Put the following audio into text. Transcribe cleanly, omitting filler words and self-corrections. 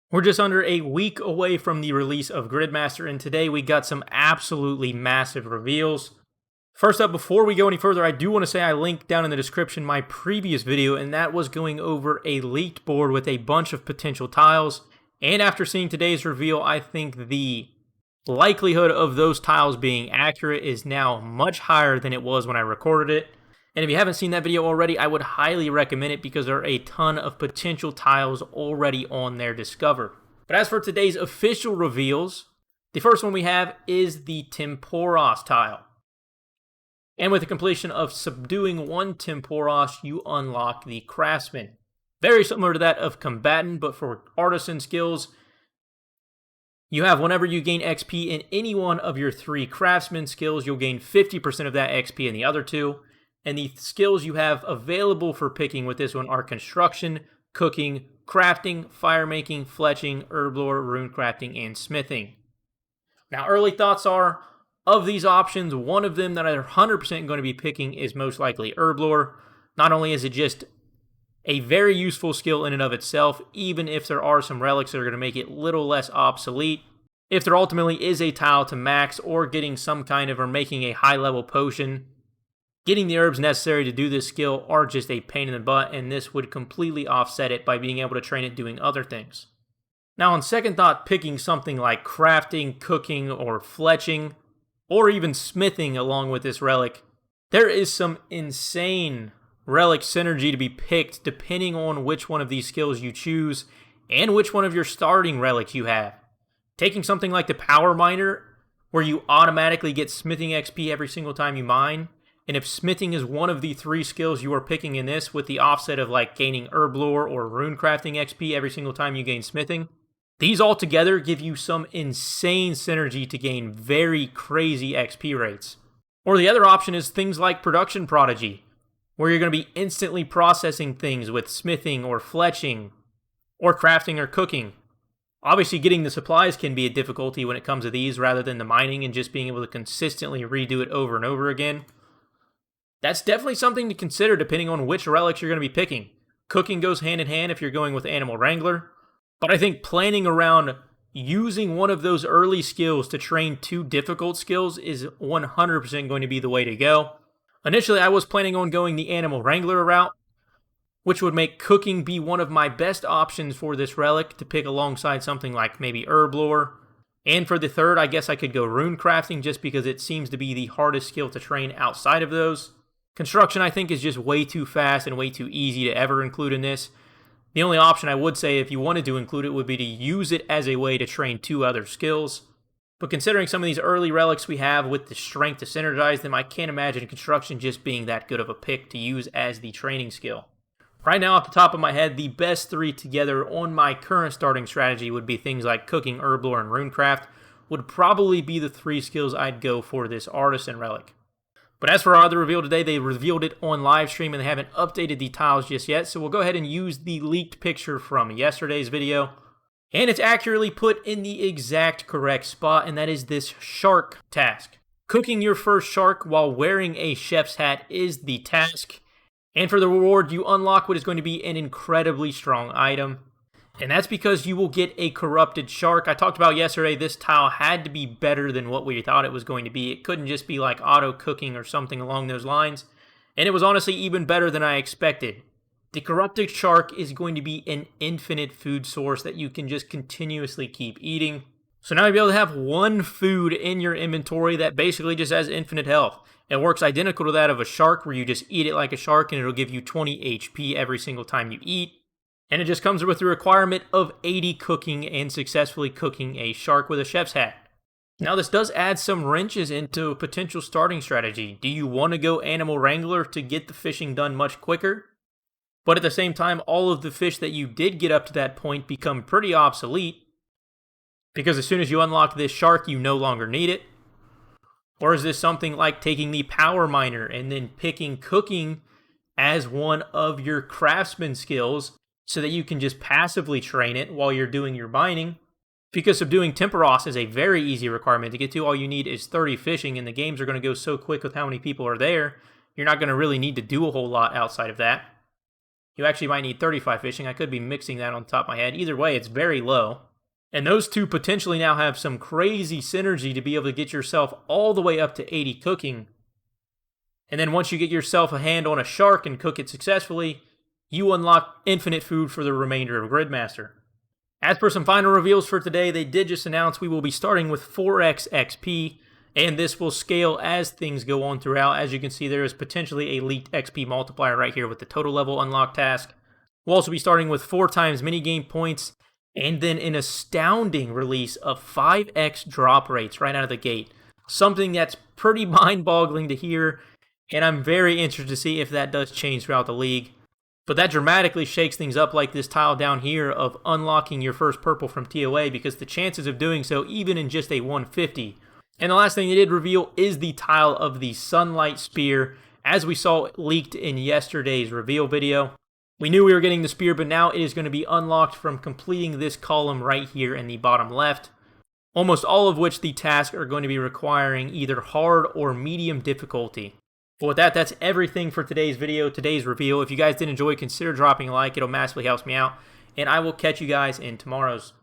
We're just under a week away from the release of Gridmaster, and today we got some absolutely massive reveals. First up, before we go any further, I do want to say I linked down in the description my previous video, and that was going over a leaked board with a bunch of potential tiles. And after seeing today's reveal, I think the likelihood of those tiles being accurate is now much higher than it was when I recorded it. And if you haven't seen that video already, I would highly recommend it because there are a ton of potential tiles already on there discovered. But as for today's official reveals, the first one we have is the Temporos tile. And with the completion of subduing one Temporos, you unlock the Craftsman. Very similar to that of Combatant, but for artisan skills, you have whenever you gain XP in any one of your 3 Craftsman skills, you'll gain 50% of that XP in the other 2. And the skills you have available for picking with this one are Construction, Cooking, Crafting, Fire Making, Fletching, Herb Lore, Rune Crafting, and Smithing. Now, early thoughts are, of these options, one of them that I'm 100% going to be picking is most likely Herb Lore. Not only is it just a very useful skill in and of itself, even if there are some relics that are going to make it a little less obsolete. If there ultimately is a tile to max or getting some kind of or making a high level potion, getting the herbs necessary to do this skill are just a pain in the butt, and this would completely offset it by being able to train it doing other things. Now, on second thought, picking something like crafting, cooking, or fletching, or even smithing along with this relic, there is some insane relic synergy to be picked depending on which one of these skills you choose and which one of your starting relics you have. Taking something like the Power Miner, where you automatically get smithing XP every single time you mine, and if smithing is one of the 3 skills you are picking in this with the offset of like gaining herb lore or rune crafting XP every single time you gain smithing, these all together give you some insane synergy to gain very crazy XP rates. Or the other option is things like Production Prodigy, where you're going to be instantly processing things with smithing or fletching or crafting or cooking. Obviously, getting the supplies can be a difficulty when it comes to these rather than the mining and just being able to consistently redo it over and over again. That's definitely something to consider depending on which relics you're going to be picking. Cooking goes hand in hand if you're going with Animal Wrangler, but I think planning around using one of those early skills to train 2 difficult skills is 100% going to be the way to go. Initially, I was planning on going the Animal Wrangler route, which would make cooking be one of my best options for this relic to pick alongside something like maybe Herb Lore. And for the third, I guess I could go Rune Crafting just because it seems to be the hardest skill to train outside of those. Construction, I think, is just way too fast and way too easy to ever include in this. The only option I would say if you wanted to include it would be to use it as a way to train 2 other skills. But considering some of these early relics we have with the strength to synergize them, I can't imagine Construction just being that good of a pick to use as the training skill. Right now, off the top of my head, the best 3 together on my current starting strategy would be things like Cooking, Herb Lore, and Runecraft would probably be the 3 skills I'd go for this Artisan relic. But as for our other reveal today, they revealed it on live stream and they haven't updated the tiles just yet, so we'll go ahead and use the leaked picture from yesterday's video. And it's accurately put in the exact correct spot, and that is this shark task. Cooking your first shark while wearing a chef's hat is the task. And for the reward, you unlock what is going to be an incredibly strong item. And that's because you will get a corrupted shark. I talked about yesterday, this tile had to be better than what we thought it was going to be. It couldn't just be like auto cooking or something along those lines. And it was honestly even better than I expected. The corrupted shark is going to be an infinite food source that you can just continuously keep eating. So now you'll be able to have 1 food in your inventory that basically just has infinite health. It works identical to that of a shark where you just eat it like a shark and it'll give you 20 HP every single time you eat. And it just comes with the requirement of 80 cooking and successfully cooking a shark with a chef's hat. Now this does add some wrenches into a potential starting strategy. Do you want to go Animal Wrangler to get the fishing done much quicker? But at the same time, all of the fish that you did get up to that point become pretty obsolete. Because as soon as you unlock this shark, you no longer need it. Or is this something like taking the Power Miner and then picking cooking as one of your Craftsman skills, so that you can just passively train it while you're doing your mining? Because subduing Temporos is a very easy requirement to get to. All you need is 30 fishing, and the games are going to go so quick with how many people are there, you're not going to really need to do a whole lot outside of that. You actually might need 35 fishing. I could be mixing that on top of my head. Either way, it's very low. And those two potentially now have some crazy synergy to be able to get yourself all the way up to 80 cooking. And then once you get yourself a hand on a shark and cook it successfully, you unlock infinite food for the remainder of Gridmaster. As for some final reveals for today, they did just announce we will be starting with 4x XP, and this will scale as things go on throughout. As you can see, there is potentially a leaked XP multiplier right here with the total level unlock task. We'll also be starting with 4 times minigame points, and then an astounding release of 5x drop rates right out of the gate. Something that's pretty mind-boggling to hear, and I'm very interested to see if that does change throughout the league. But that dramatically shakes things up, like this tile down here of unlocking your first purple from TOA, because the chances of doing so even in just a 150. And the last thing they did reveal is the tile of the Sunlight Spear, as we saw leaked in yesterday's reveal video. We knew we were getting the spear, but now it is going to be unlocked from completing this column right here in the bottom left. Almost all of which the tasks are going to be requiring either hard or medium difficulty. But with that, that's everything for today's video, today's reveal. If you guys did enjoy, consider dropping a like. It'll massively help me out. And I will catch you guys in tomorrow's.